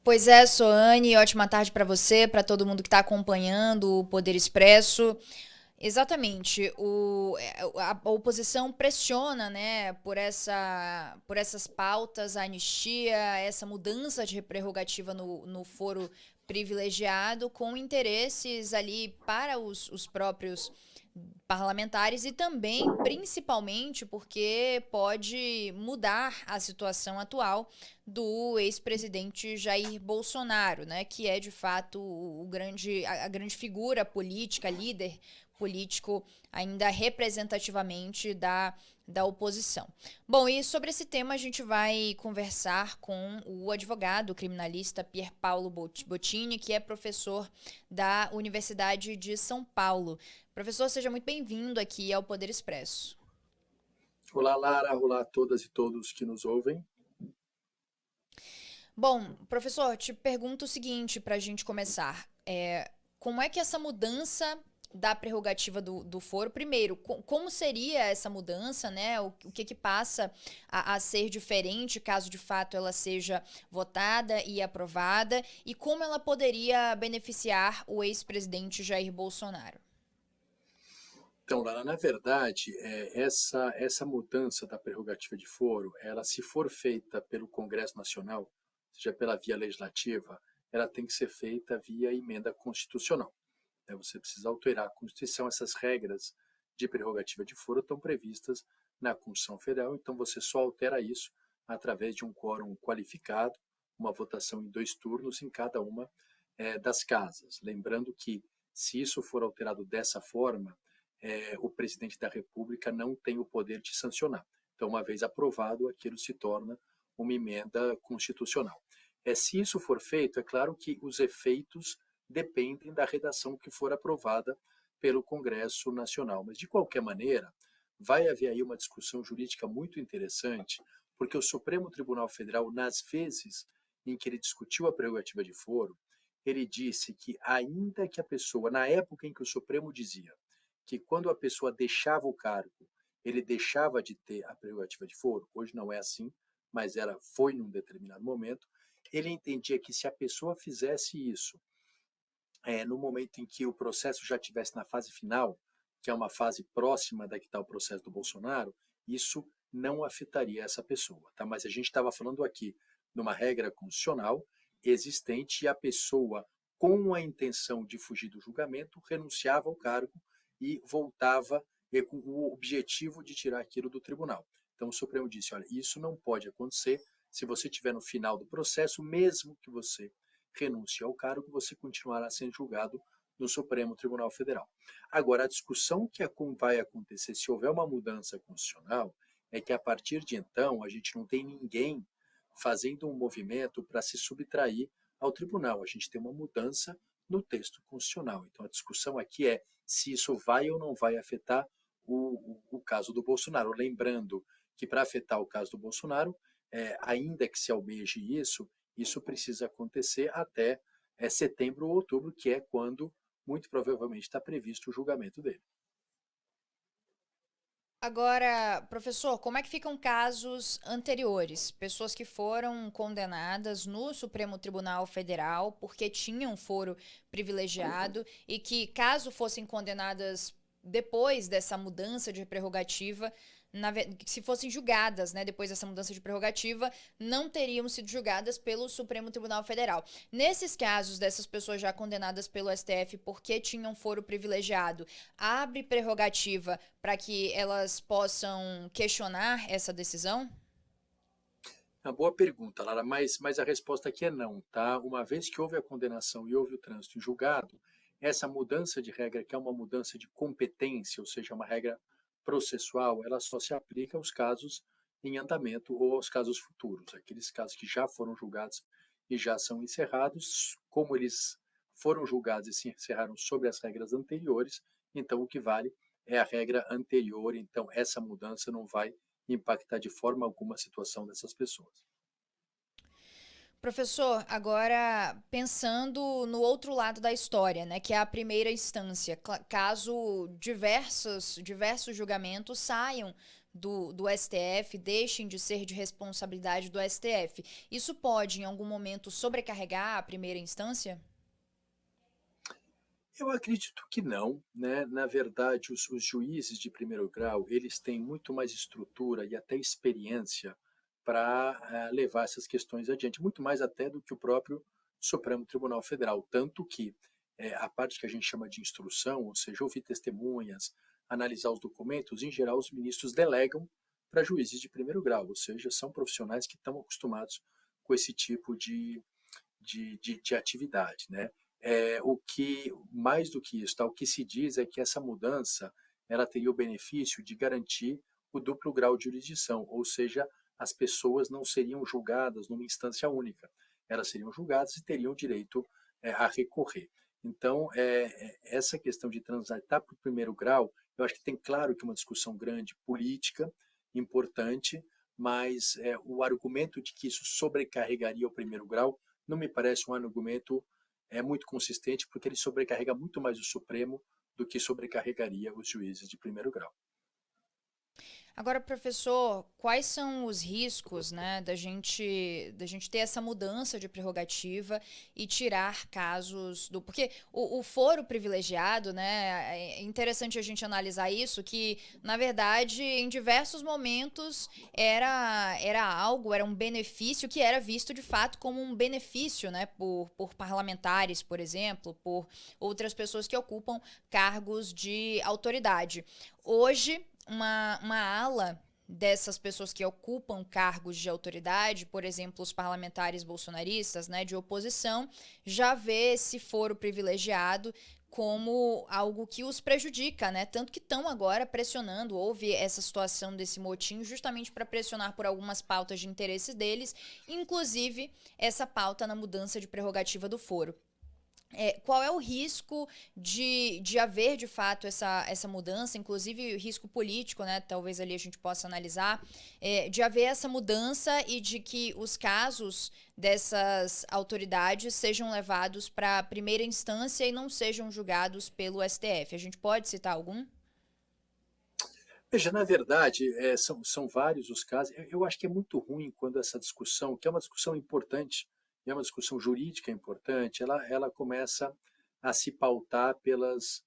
Pois é, Soane, ótima tarde para você, para todo mundo que está acompanhando o Poder Expresso. Exatamente, a oposição pressiona, né, por essas pautas, a anistia, essa mudança de prerrogativa no foro privilegiado, com interesses ali para os próprios parlamentares e também, principalmente, porque pode mudar a situação atual do ex-presidente Jair Bolsonaro, né, que é de fato a grande figura política, líder político ainda representativamente da oposição. Bom, e sobre esse tema a gente vai conversar com o advogado criminalista Pier Paolo Bottini, que é professor da Universidade de São Paulo. Professor, seja muito bem-vindo aqui ao Poder Expresso. Olá, Lara. Olá a todas e todos que nos ouvem. Bom, professor, te pergunto o seguinte para a gente começar. Como é que essa mudança da prerrogativa do foro, primeiro, como seria essa mudança, né? O que passa a ser diferente caso de fato ela seja votada e aprovada, e como ela poderia beneficiar o ex-presidente Jair Bolsonaro? Então, Lara, na verdade, essa mudança da prerrogativa de foro, ela, se for feita pelo Congresso Nacional, seja pela via legislativa, ela tem que ser feita via emenda constitucional. Você precisa alterar a Constituição. Essas regras de prerrogativa de foro estão previstas na Constituição Federal, então você só altera isso através de um quórum qualificado, uma votação em 2 turnos em cada uma das casas. Lembrando que, se isso for alterado dessa forma, o presidente da República não tem o poder de sancionar. Então, uma vez aprovado, aquilo se torna uma emenda constitucional. Se isso for feito, é claro que os efeitos dependem da redação que for aprovada pelo Congresso Nacional. Mas, de qualquer maneira, vai haver aí uma discussão jurídica muito interessante, porque o Supremo Tribunal Federal, nas vezes em que ele discutiu a prerrogativa de foro, ele disse que, ainda que a pessoa, na época em que o Supremo dizia que, quando a pessoa deixava o cargo, ele deixava de ter a prerrogativa de foro, hoje não é assim, mas foi num determinado momento, ele entendia que, se a pessoa fizesse isso no momento em que o processo já estivesse na fase final, que é uma fase próxima da que está o processo do Bolsonaro, isso não afetaria essa pessoa. Tá? Mas a gente estava falando aqui de uma regra constitucional existente, e a pessoa, com a intenção de fugir do julgamento, renunciava ao cargo e voltava com o objetivo de tirar aquilo do tribunal. Então o Supremo disse: olha, isso não pode acontecer. Se você estiver no final do processo, mesmo que você renuncie ao cargo, você continuará sendo julgado no Supremo Tribunal Federal. Agora, a discussão que vai acontecer se houver uma mudança constitucional é que, a partir de então, a gente não tem ninguém fazendo um movimento para se subtrair ao tribunal. A gente tem uma mudança no texto constitucional. Então, a discussão aqui é se isso vai ou não vai afetar o caso do Bolsonaro. Lembrando que, para afetar o caso do Bolsonaro, ainda que se almeje isso precisa acontecer até setembro ou outubro, que é quando, muito provavelmente, está previsto o julgamento dele. Agora, professor, como é que ficam casos anteriores? Pessoas que foram condenadas no Supremo Tribunal Federal porque tinham foro privilegiado e que, caso fossem condenadas depois dessa mudança de prerrogativa, se fossem julgadas, né, depois dessa mudança de prerrogativa, não teriam sido julgadas pelo Supremo Tribunal Federal. Nesses casos dessas pessoas já condenadas pelo STF porque tinham foro privilegiado, abre prerrogativa para que elas possam questionar essa decisão? Uma boa pergunta, Lara, mas a resposta aqui é não, tá? Uma vez que houve a condenação e houve o trânsito em julgado, essa mudança de regra, que é uma mudança de competência, ou seja, uma regra processual, ela só se aplica aos casos em andamento ou aos casos futuros. Aqueles casos que já foram julgados e já são encerrados, como eles foram julgados e se encerraram sobre as regras anteriores, então o que vale é a regra anterior. Então, essa mudança não vai impactar de forma alguma a situação dessas pessoas. Professor, agora pensando no outro lado da história, né, que é a primeira instância, caso diversos julgamentos saiam do STF deixem de ser de responsabilidade do STF. Isso pode, em algum momento, sobrecarregar a primeira instância? Eu acredito que não, né? Na verdade, os juízes de primeiro grau, eles têm muito mais estrutura e até experiência para levar essas questões adiante, muito mais até do que o próprio Supremo Tribunal Federal. Tanto que a parte que a gente chama de instrução, ou seja, ouvir testemunhas, analisar os documentos, em geral, os ministros delegam para juízes de primeiro grau, ou seja, são profissionais que estão acostumados com esse tipo de atividade, né? O que mais do que isso, tá? O que se diz é que essa mudança ela teria o benefício de garantir o duplo grau de jurisdição, ou seja, as pessoas não seriam julgadas numa instância única, elas seriam julgadas e teriam direito a recorrer. Então, essa questão de transitar para o primeiro grau, eu acho que tem claro que uma discussão grande política, importante, mas o argumento de que isso sobrecarregaria o primeiro grau não me parece um argumento muito consistente, porque ele sobrecarrega muito mais o Supremo do que sobrecarregaria os juízes de primeiro grau. Agora, professor, quais são os riscos, né, da gente ter essa mudança de prerrogativa e tirar casos do... Porque o foro privilegiado, né, é interessante a gente analisar isso, que, na verdade, em diversos momentos era um benefício que era visto, de fato, como um benefício, né, por parlamentares, por exemplo, por outras pessoas que ocupam cargos de autoridade. Hoje, uma ala dessas pessoas que ocupam cargos de autoridade, por exemplo, os parlamentares bolsonaristas, né, de oposição, já vê esse foro privilegiado como algo que os prejudica, né? Tanto que estão agora pressionando, houve essa situação desse motim justamente para pressionar por algumas pautas de interesse deles, inclusive essa pauta na mudança de prerrogativa do foro. Qual é o risco de haver, de fato, essa mudança, inclusive o risco político, né? Talvez ali a gente possa analisar, de haver essa mudança e de que os casos dessas autoridades sejam levados para a primeira instância e não sejam julgados pelo STF. A gente pode citar algum? Veja, na verdade, são vários os casos. Eu acho que é muito ruim quando essa discussão, que é uma discussão importante, é uma discussão jurídica importante, ela começa a se pautar pelos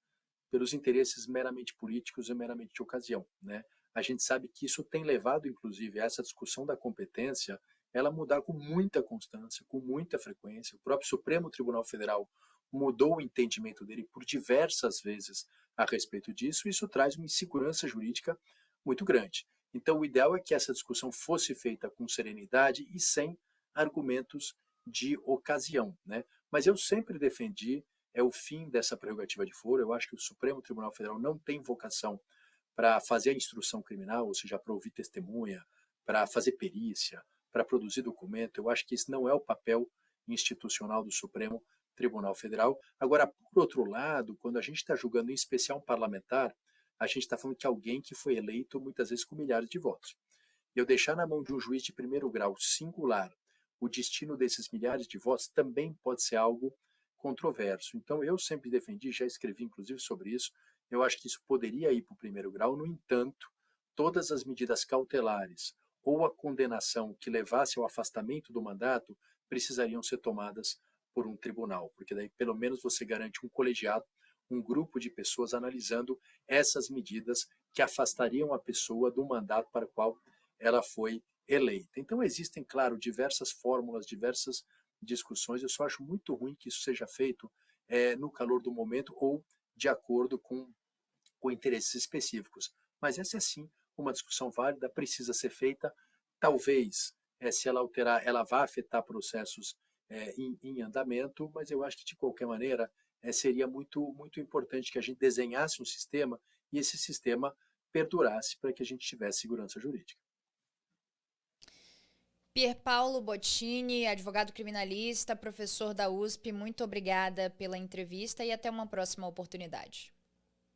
interesses meramente políticos e meramente de ocasião, né? A gente sabe que isso tem levado, inclusive, a essa discussão da competência, ela mudar com muita constância, com muita frequência. O próprio Supremo Tribunal Federal mudou o entendimento dele por diversas vezes a respeito disso, e isso traz uma insegurança jurídica muito grande. Então, o ideal é que essa discussão fosse feita com serenidade e sem argumentos de ocasião, né? Mas eu sempre defendi o fim dessa prerrogativa de foro. Eu acho que o Supremo Tribunal Federal não tem vocação para fazer a instrução criminal, ou seja, para ouvir testemunha, para fazer perícia, para produzir documento. Eu acho que esse não é o papel institucional do Supremo Tribunal Federal. Agora, por outro lado, quando a gente está julgando em especial um parlamentar, a gente está falando de alguém que foi eleito muitas vezes com milhares de votos. Eu deixar na mão de um juiz de primeiro grau singular o destino desses milhares de votos também pode ser algo controverso. Então, eu sempre defendi, já escrevi inclusive sobre isso, eu acho que isso poderia ir para o primeiro grau. No entanto, todas as medidas cautelares ou a condenação que levasse ao afastamento do mandato precisariam ser tomadas por um tribunal, porque daí pelo menos você garante um colegiado, um grupo de pessoas analisando essas medidas que afastariam a pessoa do mandato para o qual ela foi eleita. Então existem, claro, diversas fórmulas, diversas discussões. Eu só acho muito ruim que isso seja feito no calor do momento ou de acordo com interesses específicos. Mas essa é sim uma discussão válida, precisa ser feita. Talvez, se ela alterar, ela vá afetar processos em andamento, mas eu acho que de qualquer maneira seria muito importante que a gente desenhasse um sistema e esse sistema perdurasse para que a gente tivesse segurança jurídica. Pier Paulo Bottini, advogado criminalista, professor da USP, muito obrigada pela entrevista e até uma próxima oportunidade.